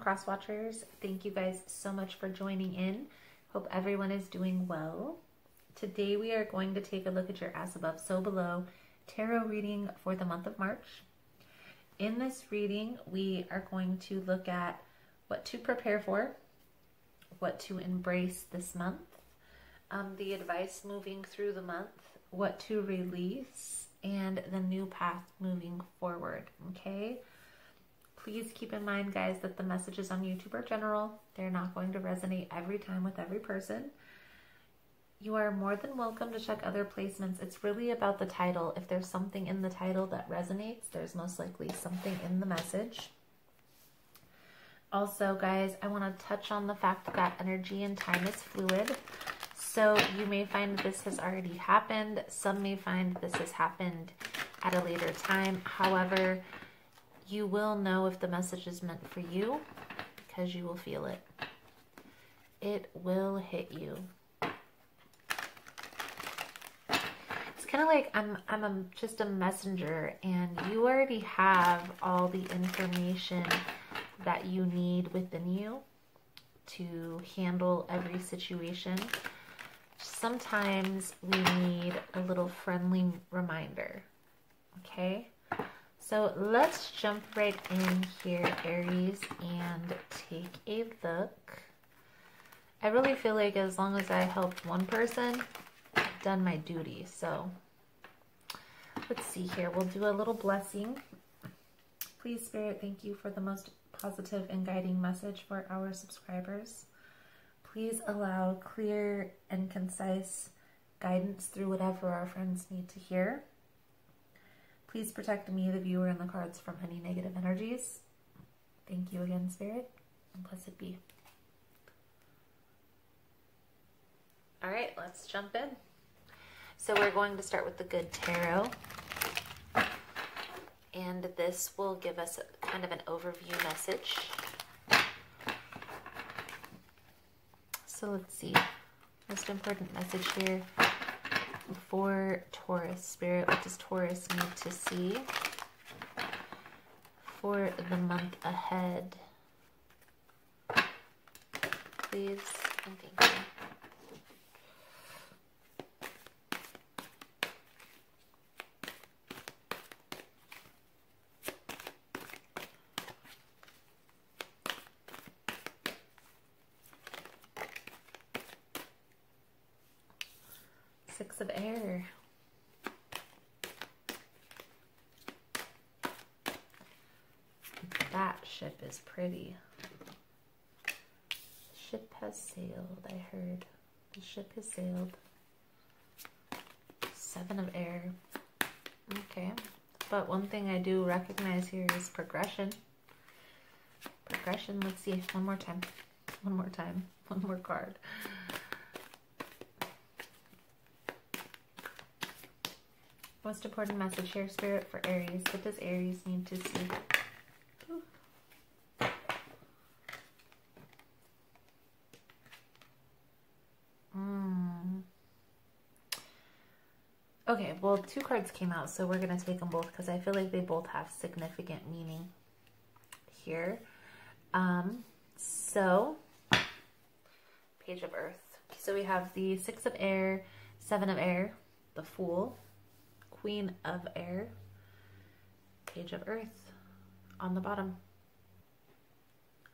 cross watchers. Thank you guys so much for joining in. Hope everyone is doing well. Today we are going to take a look at your As Above, So Below tarot reading for the month of March. In this reading, we are going to look at what to prepare for, what to embrace this month, the advice moving through the month, what to release, and the new path moving forward, okay? Please keep in mind, guys, that the messages on YouTube are general. They're not going to resonate every time with every person. You are more than welcome to check other placements. It's really about the title. If there's something in the title that resonates, there's most likely something in the message. Also, guys, I want to touch on the fact that energy and time is fluid. So you may find this has already happened. Some may find this has happened at a later time. However, you will know if the message is meant for you because you will feel it. It will hit you. It's kind of like I'm just a messenger, and you already have all the information that you need within you to handle every situation. Sometimes we need a little friendly reminder, okay? So let's jump right in here, Aries, and take a look. I really feel like as long as I helped one person, I've done my duty. So let's see here. We'll do a little blessing. Please, Spirit, thank you for the most positive and guiding message for our subscribers. Please allow clear and concise guidance through whatever our friends need to hear. Please protect me, the viewer, and the cards from any negative energies. Thank you again, Spirit, and blessed be. All right, let's jump in. So we're going to start with the Good Tarot. And this will give us kind of an overview message. So let's see. Most important message here for Taurus. Spirit, what does Taurus need to see for the month ahead? Please and thank you. Six of Air. That ship is pretty. The ship has sailed, I heard. The ship has sailed. Seven of Air. Okay. But one thing I do recognize here is progression. Progression. Let's see. One more time. One more time. One more card. Most important message here, Spirit, for Aries. What does Aries need to see? Ooh. Okay, well, two cards came out, so we're going to take them both because I feel like they both have significant meaning here. So, Page of Earth. So we have the Six of Air, Seven of Air, the Fool, Queen of Air, Page of Earth on the bottom.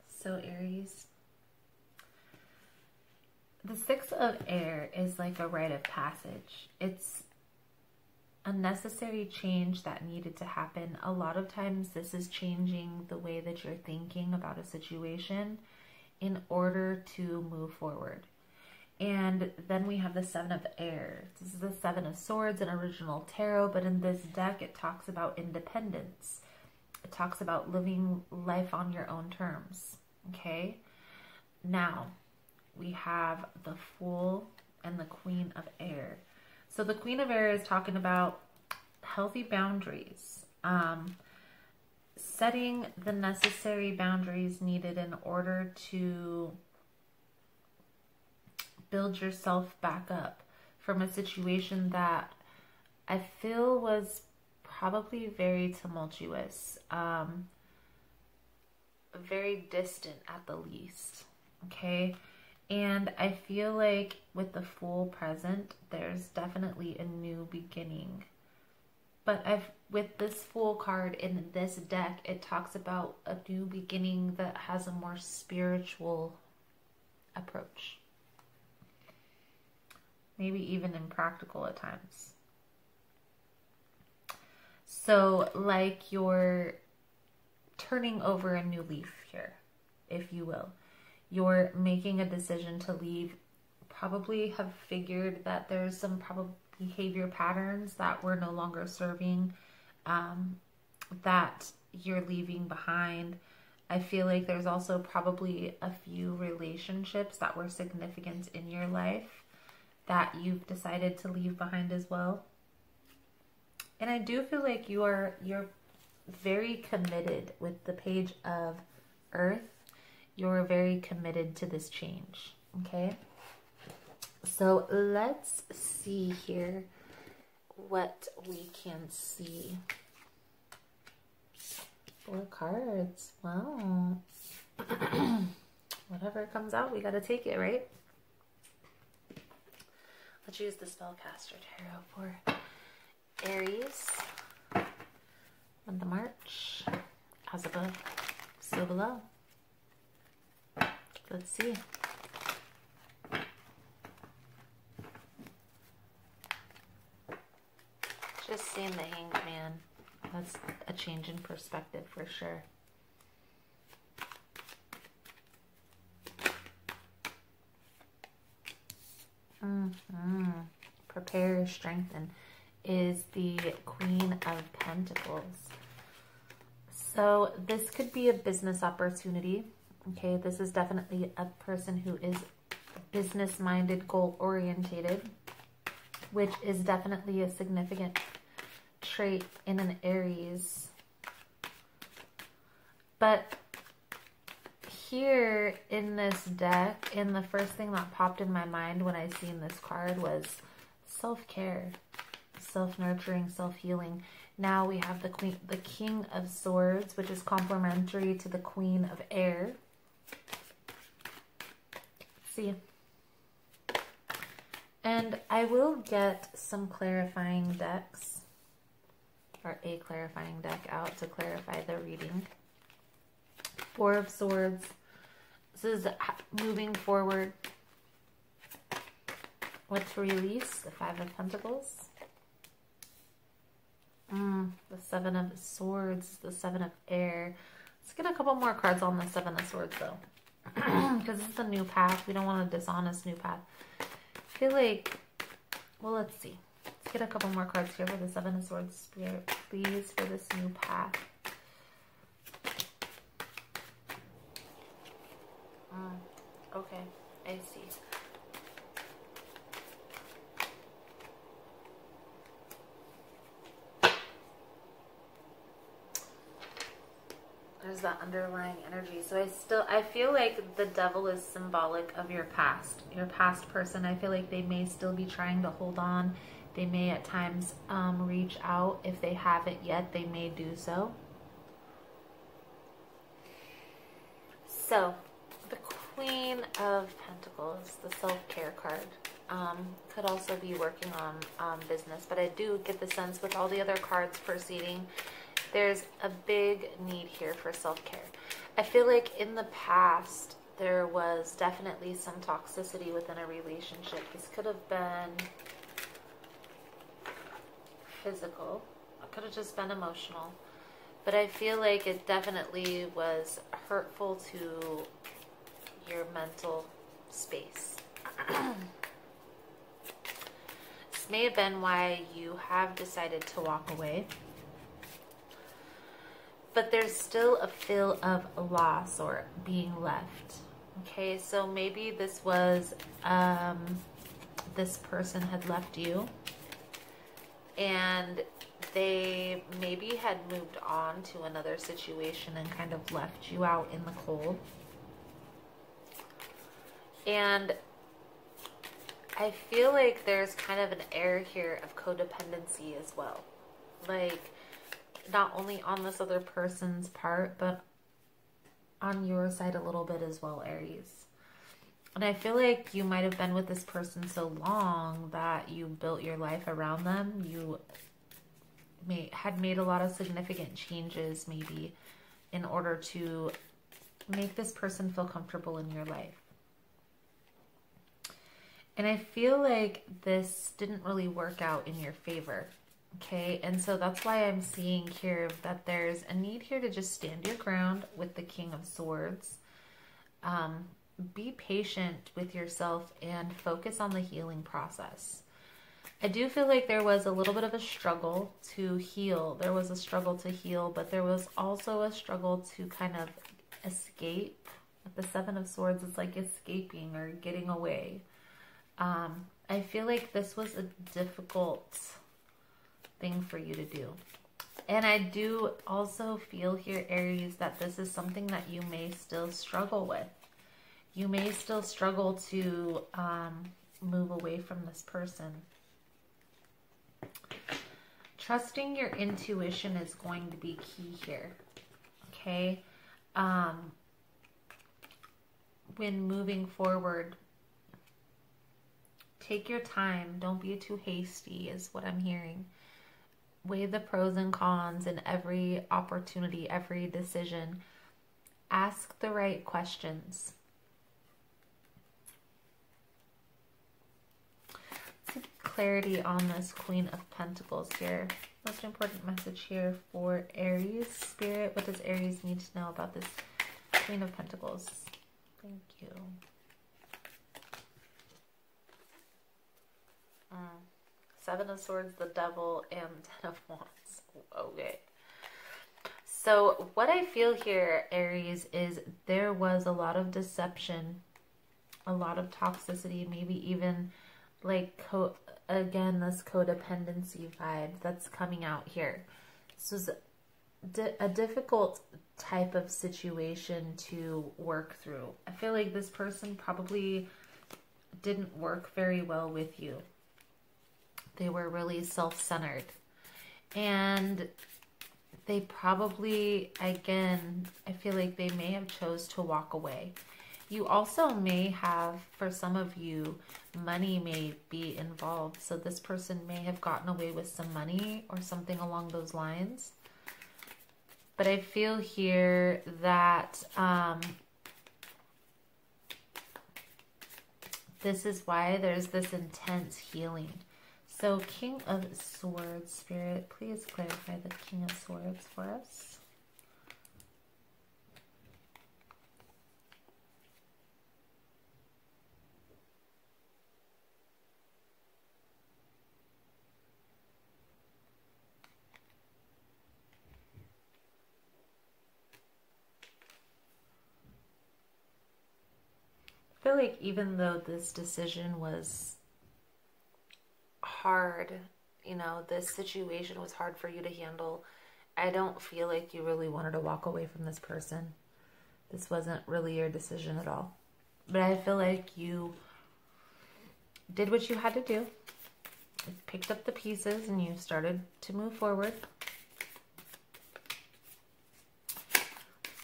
So Aries, the Six of Air is like a rite of passage. It's a necessary change that needed to happen. A lot of times this is changing the way that you're thinking about a situation in order to move forward. And then we have the Seven of Air. This is the Seven of Swords in original tarot, but in this deck it talks about independence. It talks about living life on your own terms, okay? Now, we have the Fool and the Queen of Air. So the Queen of Air is talking about healthy boundaries, setting the necessary boundaries needed in order to build yourself back up from a situation that I feel was probably very tumultuous. very distant at the least, okay? And I feel like with the Fool present, there's definitely a new beginning. But with this Fool card in this deck, it talks about a new beginning that has a more spiritual approach. Maybe even impractical at times. So like you're turning over a new leaf here, if you will. You're making a decision to leave. Probably have figured that there's some probably behavior patterns that were no longer serving, that you're leaving behind. I feel like there's also probably a few relationships that were significant in your life that you've decided to leave behind as well. And I do feel like you're very committed with the Page of Earth. You're very committed to this change, okay? So let's see here what we can see. 4 cards. Wow. Whatever comes out, we got to take it, right? Let's use the Spellcaster Tarot for Aries. Month of March. As above, so below. Let's see. Just seeing the Hanged Man. That's a change in perspective for sure. Prepare, strengthen is the Queen of Pentacles. So this could be a business opportunity. Okay, this is definitely a person who is business-minded, goal-orientated, which is definitely a significant trait in an Aries. But here in this deck, and the first thing that popped in my mind when I seen this card was self-care, self-nurturing, self-healing. Now we have the King of Swords, which is complementary to the Queen of Air. See, and I will get some clarifying decks, or a clarifying deck out to clarify the reading. 4 of Swords. This is moving forward. What's release? The 5 of Pentacles. The 7 of Swords. The 7 of Air. Let's get a couple more cards on the 7 of Swords though. Because this is a new path. We don't want a dishonest new path. I feel like, well, let's see. Let's get a couple more cards here for the 7 of Swords, Spirit, please, for this new path. Okay, I see. There's that underlying energy. So I feel like the Devil is symbolic of your past. Your past person, I feel like they may still be trying to hold on. They may at times reach out. If they haven't yet, they may do so. So, the Queen of Pentacles, the self-care card, could also be working on business. But I do get the sense with all the other cards proceeding, there's a big need here for self-care. I feel like in the past, there was definitely some toxicity within a relationship. This could have been physical. It could have just been emotional. But I feel like it definitely was hurtful to your mental space. This may have been why you have decided to walk away. But there's still a feel of loss or being left. Okay, so maybe this was, this person had left you. And they maybe had moved on to another situation and kind of left you out in the cold. And I feel like there's kind of an air here of codependency as well. Like, not only on this other person's part, but on your side a little bit as well, Aries. And I feel like you might have been with this person so long that you built your life around them. You had made a lot of significant changes maybe in order to make this person feel comfortable in your life. And I feel like this didn't really work out in your favor. Okay, and so that's why I'm seeing here that there's a need here to just stand your ground with the King of Swords. Be patient with yourself and focus on the healing process. I do feel like there was a little bit of a struggle to heal. There was a struggle to heal, but there was also a struggle to kind of escape. With the Seven of Swords, it's like escaping or getting away. I feel like this was a difficult thing for you to do. And I do also feel here, Aries, that this is something that you may still struggle with. You may still struggle to move away from this person. Trusting your intuition is going to be key here. Okay? When moving forward, take your time. Don't be too hasty is what I'm hearing. Weigh the pros and cons in every opportunity, every decision. Ask the right questions. Clarity on this Queen of Pentacles here. Most important message here for Aries. Spirit, what does Aries need to know about this Queen of Pentacles? Thank you. Seven of Swords, the Devil, and Ten of Wands. Okay. So what I feel here, Aries, is there was a lot of deception, a lot of toxicity, maybe even like, again, this codependency vibe that's coming out here. This is a difficult type of situation to work through. I feel like this person probably didn't work very well with you. They were really self-centered. And they probably, again, I feel like they may have chose to walk away. You also may have, for some of you, money may be involved. So this person may have gotten away with some money or something along those lines. But I feel here that this is why there's this intense healing. So King of Swords, Spirit, please clarify the King of Swords for us. I feel like even though this decision was hard, you know, this situation was hard for you to handle, I don't feel like you really wanted to walk away from this person. This wasn't really your decision at all. But I feel like you did what you had to do. You picked up the pieces and you started to move forward.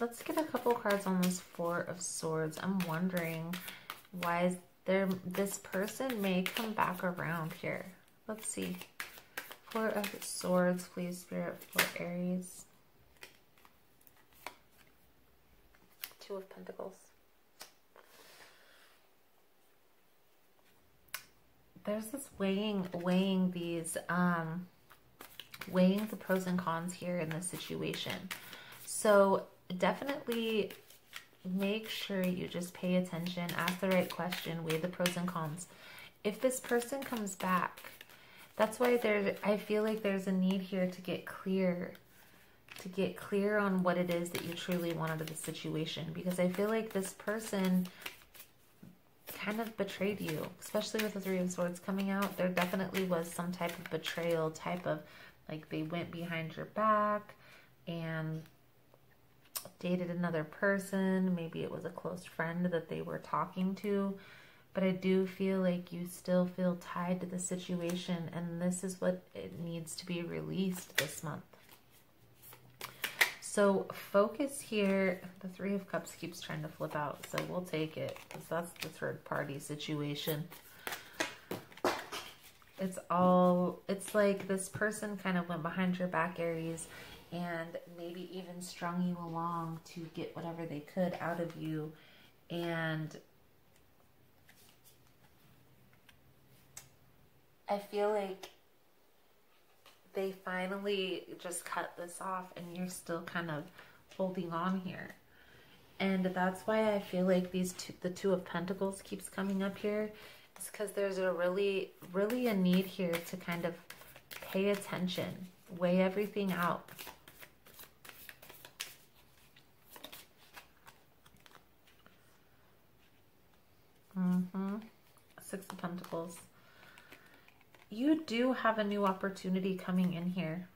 Let's get a couple cards on this Four of Swords. I'm wondering why is there, this person may come back around here. Let's see. Four of Swords, please, Spirit, for Aries. Two of Pentacles. There's this weighing these, weighing the pros and cons here in this situation. So definitely make sure you just pay attention, ask the right question, weigh the pros and cons. If this person comes back, that's why I feel like there's a need here to get clear on what it is that you truly want out of the situation. Because I feel like this person kind of betrayed you, especially with the Three of Swords coming out. There definitely was some type of betrayal, type of like they went behind your back and dated another person. Maybe it was a close friend that they were talking to. But I do feel like you still feel tied to the situation, and this is what it needs to be released this month. So focus here. The Three of Cups keeps trying to flip out, so we'll take it because that's the third party situation. It's like this person kind of went behind your back, Aries, and maybe even strung you along to get whatever they could out of you. And I feel like they finally just cut this off and you're still kind of holding on here. And that's why I feel like the Two of Pentacles keeps coming up here. It's because there's a really a need here to kind of pay attention, weigh everything out. Six of Pentacles. You do have a new opportunity coming in here,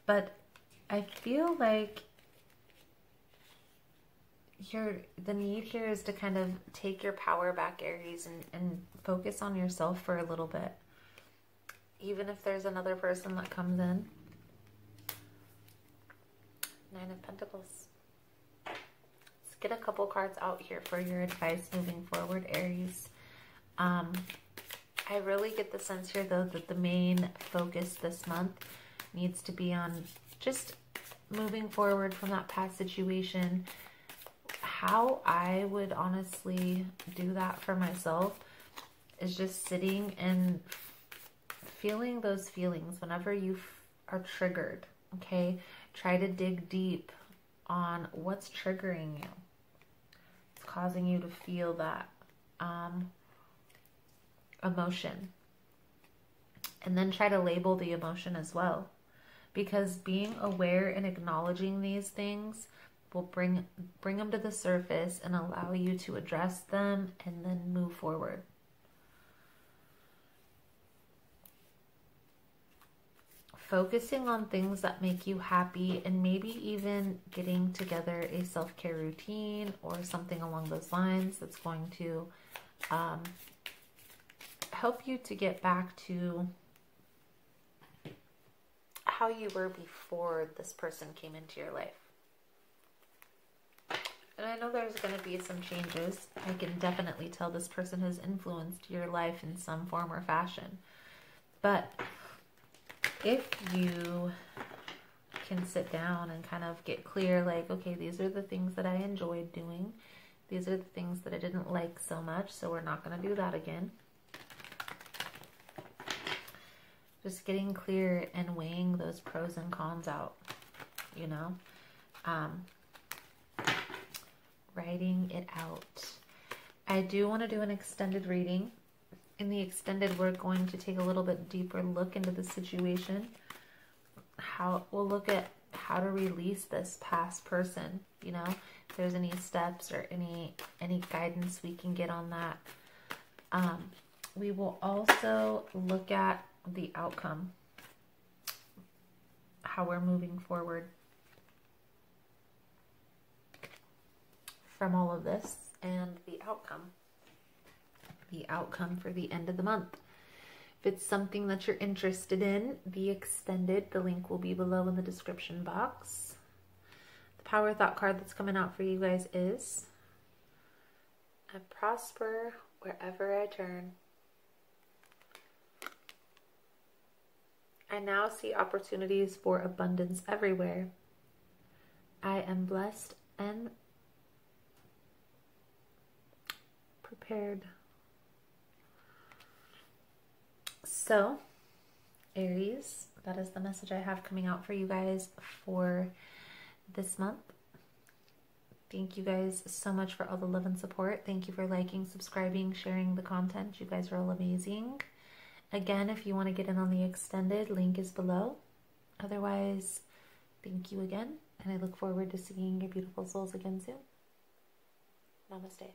but I feel like the need here is to kind of take your power back, Aries, and focus on yourself for a little bit. Even if there's another person that comes in. Nine of Pentacles. Let's get a couple cards out here for your advice moving forward, Aries. I really get the sense here, though, that the main focus this month needs to be on just moving forward from that past situation. How I would honestly do that for myself is just sitting and feeling those feelings whenever you are triggered, okay? Try to dig deep on what's triggering you. It's causing you to feel that emotion. And then try to label the emotion as well. Because being aware and acknowledging these things will bring them to the surface and allow you to address them and then move forward. Focusing on things that make you happy and maybe even getting together a self-care routine or something along those lines that's going to help you to get back to how you were before this person came into your life. And I know there's going to be some changes. I can definitely tell this person has influenced your life in some form or fashion. But if you can sit down and kind of get clear, like, okay, these are the things that I enjoyed doing. These are the things that I didn't like so much, so we're not going to do that again. Just getting clear and weighing those pros and cons out, you know. Writing it out. I do want to do an extended reading. In the extended, we're going to take a little bit deeper look into the situation. We'll look at how to release this past person, you know, if there's any steps or any guidance we can get on that. We will also look at the outcome, how we're moving forward from all of this, and the outcome for the end of the month. If it's something that you're interested in, the extended, the link will be below in the description box. The power thought card that's coming out for you guys is, I prosper wherever I turn. I now see opportunities for abundance everywhere. I am blessed and prepared. So, Aries, that is the message I have coming out for you guys for this month. Thank you guys so much for all the love and support. Thank you for liking, subscribing, sharing the content. You guys are all amazing. Again, if you want to get in on the extended, link is below. Otherwise, thank you again, and I look forward to seeing your beautiful souls again soon. Namaste.